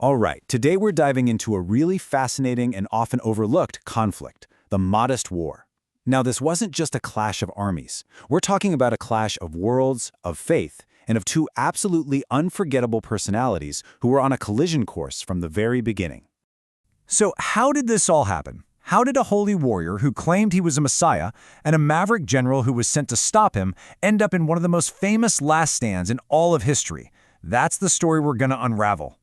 All right, today we're diving into a really fascinating and often overlooked conflict, the Mahdist War. Now, this wasn't just a clash of armies. We're talking about a clash of worlds, of faith, and of two absolutely unforgettable personalities who were on a collision course from the very beginning. So how did this all happen? How did a holy warrior who claimed he was a messiah and a maverick general who was sent to stop him end up in one of the most famous last stands in all of history? That's the story we're going to unravel.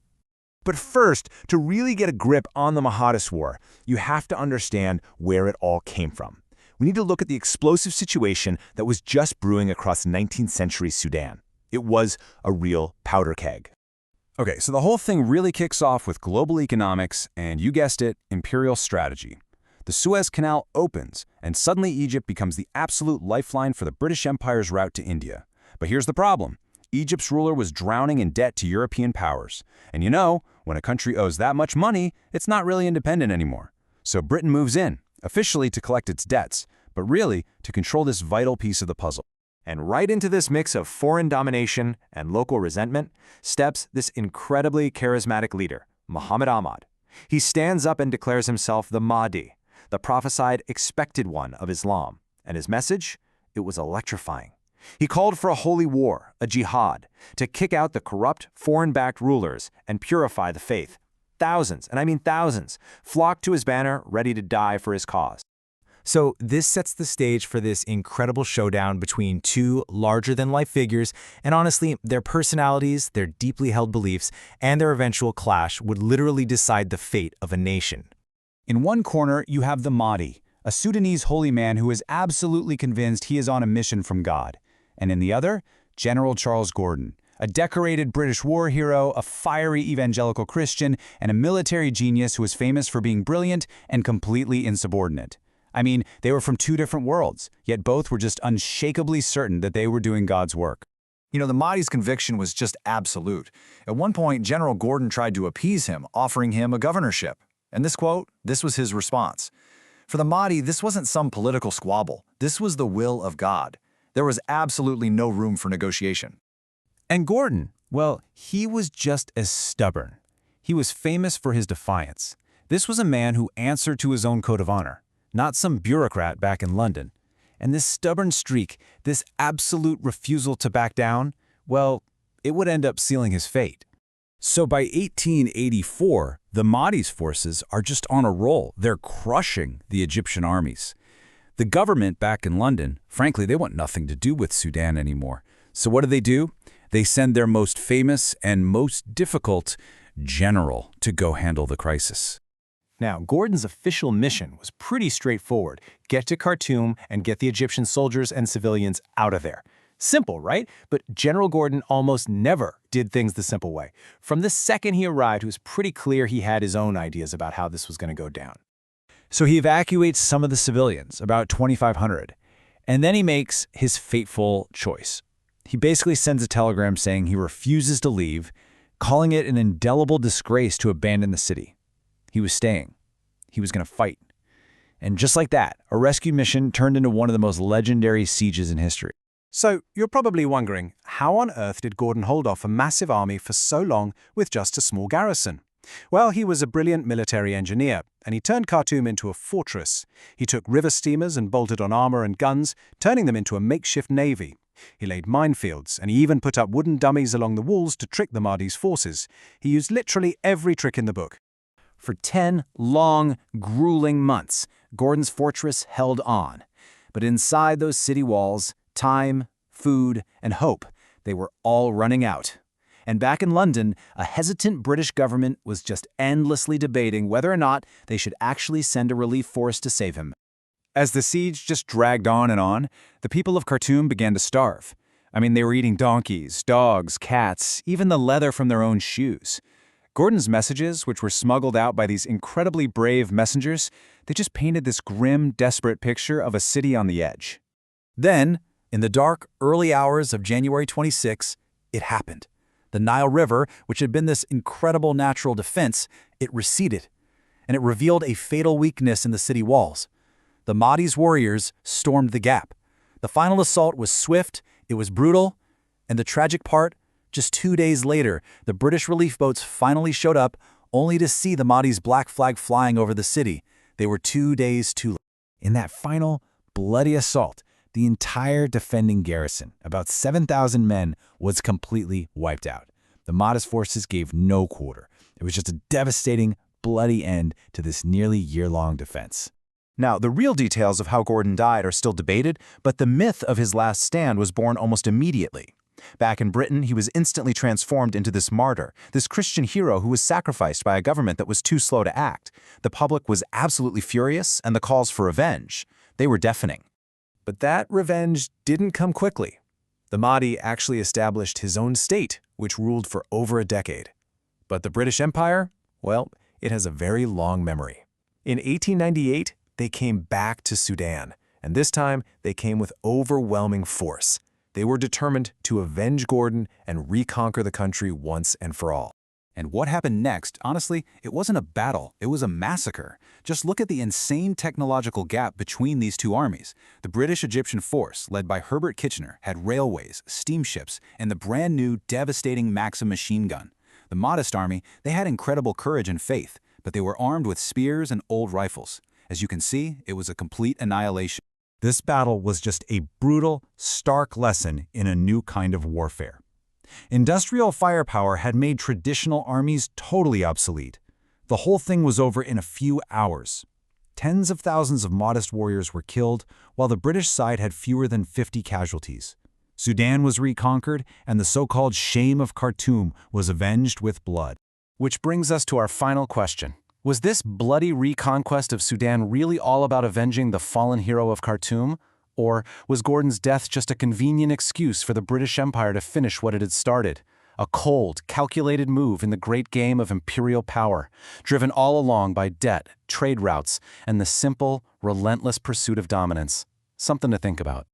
But first, to really get a grip on the Mahdist War, you have to understand where it all came from. We need to look at the explosive situation that was just brewing across 19th century Sudan. It was a real powder keg. Okay, so the whole thing really kicks off with global economics and, you guessed it, imperial strategy. The Suez Canal opens, and suddenly Egypt becomes the absolute lifeline for the British Empire's route to India. But here's the problem. Egypt's ruler was drowning in debt to European powers. And you know, when a country owes that much money, it's not really independent anymore. So Britain moves in, officially to collect its debts, but really to control this vital piece of the puzzle. And right into this mix of foreign domination and local resentment steps this incredibly charismatic leader, Muhammad Ahmad. He stands up and declares himself the Mahdi, the prophesied expected one of Islam. And his message? It was electrifying. He called for a holy war, a jihad, to kick out the corrupt, foreign-backed rulers and purify the faith. Thousands, and I mean thousands, flocked to his banner, ready to die for his cause. So this sets the stage for this incredible showdown between two larger-than-life figures, and honestly, their personalities, their deeply held beliefs, and their eventual clash would literally decide the fate of a nation. In one corner, you have the Mahdi, a Sudanese holy man who is absolutely convinced he is on a mission from God. And in the other, General Charles Gordon, a decorated British war hero, a fiery evangelical Christian, and a military genius who is famous for being brilliant and completely insubordinate. I mean, they were from two different worlds, yet both were just unshakably certain that they were doing God's work. You know, the Mahdi's conviction was just absolute. At one point, General Gordon tried to appease him, offering him a governorship. And this was his response. For the Mahdi, this wasn't some political squabble. This was the will of God. There was absolutely no room for negotiation. And Gordon, well, he was just as stubborn. He was famous for his defiance. This was a man who answered to his own code of honor, not some bureaucrat back in London. And this stubborn streak, this absolute refusal to back down, well, it would end up sealing his fate. So by 1884, the Mahdi's forces are just on a roll. They're crushing the Egyptian armies. The government back in London, frankly, they want nothing to do with Sudan anymore. So what do? They send their most famous and most difficult general to go handle the crisis. Now, Gordon's official mission was pretty straightforward. Get to Khartoum and get the Egyptian soldiers and civilians out of there. Simple, right? But General Gordon almost never did things the simple way. From the second he arrived, it was pretty clear he had his own ideas about how this was going to go down. So he evacuates some of the civilians, about 2,500, and then he makes his fateful choice. He basically sends a telegram saying he refuses to leave, calling it an indelible disgrace to abandon the city. He was staying. He was going to fight. And just like that, a rescue mission turned into one of the most legendary sieges in history. So, you're probably wondering, how on earth did Gordon hold off a massive army for so long with just a small garrison? Well, he was a brilliant military engineer, and he turned Khartoum into a fortress. He took river steamers and bolted on armor and guns, turning them into a makeshift navy. He laid minefields, and he even put up wooden dummies along the walls to trick the Mahdi's forces. He used literally every trick in the book. For 10 long, grueling months, Gordon's fortress held on. But inside those city walls, time, food, and hope, they were all running out. And back in London, a hesitant British government was just endlessly debating whether or not they should actually send a relief force to save him. As the siege just dragged on, the people of Khartoum began to starve. I mean, they were eating donkeys, dogs, cats, even the leather from their own shoes. Gordon's messages, which were smuggled out by these incredibly brave messengers, they just painted this grim, desperate picture of a city on the edge. Then, in the dark, early hours of January 26, it happened. The Nile River, which had been this incredible natural defense, it receded, and it revealed a fatal weakness in the city walls. The Mahdi's warriors stormed the gap. The final assault was swift, it was brutal, and the tragic part, Just 2 days later, the British relief boats finally showed up, only to see the Mahdi's black flag flying over the city. They were 2 days too late. In that final, bloody assault, the entire defending garrison, about 7,000 men, was completely wiped out. The Mahdist forces gave no quarter. It was just a devastating, bloody end to this nearly year-long defense. Now, the real details of how Gordon died are still debated, but the myth of his last stand was born almost immediately. Back in Britain, he was instantly transformed into this martyr, this Christian hero who was sacrificed by a government that was too slow to act. The public was absolutely furious, and the calls for revenge, they were deafening. But that revenge didn't come quickly. The Mahdi actually established his own state, which ruled for over a decade. But the British Empire, well, it has a very long memory. In 1898, they came back to Sudan, and this time they came with overwhelming force. They were determined to avenge Gordon and reconquer the country once and for all. And what happened next, honestly, it wasn't a battle, it was a massacre. Just look at the insane technological gap between these two armies. The British-Egyptian force, led by Herbert Kitchener, had railways, steamships, and the brand new, devastating Maxim machine gun. The Mahdist army, they had incredible courage and faith, but they were armed with spears and old rifles. As you can see, it was a complete annihilation. This battle was just a brutal, stark lesson in a new kind of warfare. Industrial firepower had made traditional armies totally obsolete. The whole thing was over in a few hours. Tens of thousands of Mahdist warriors were killed, while the British side had fewer than 50 casualties. Sudan was reconquered, and the so-called shame of Khartoum was avenged with blood. Which brings us to our final question. Was this bloody reconquest of Sudan really all about avenging the fallen hero of Khartoum? Or was Gordon's death just a convenient excuse for the British Empire to finish what it had started? A cold, calculated move in the great game of imperial power, driven all along by debt, trade routes, and the simple, relentless pursuit of dominance. Something to think about.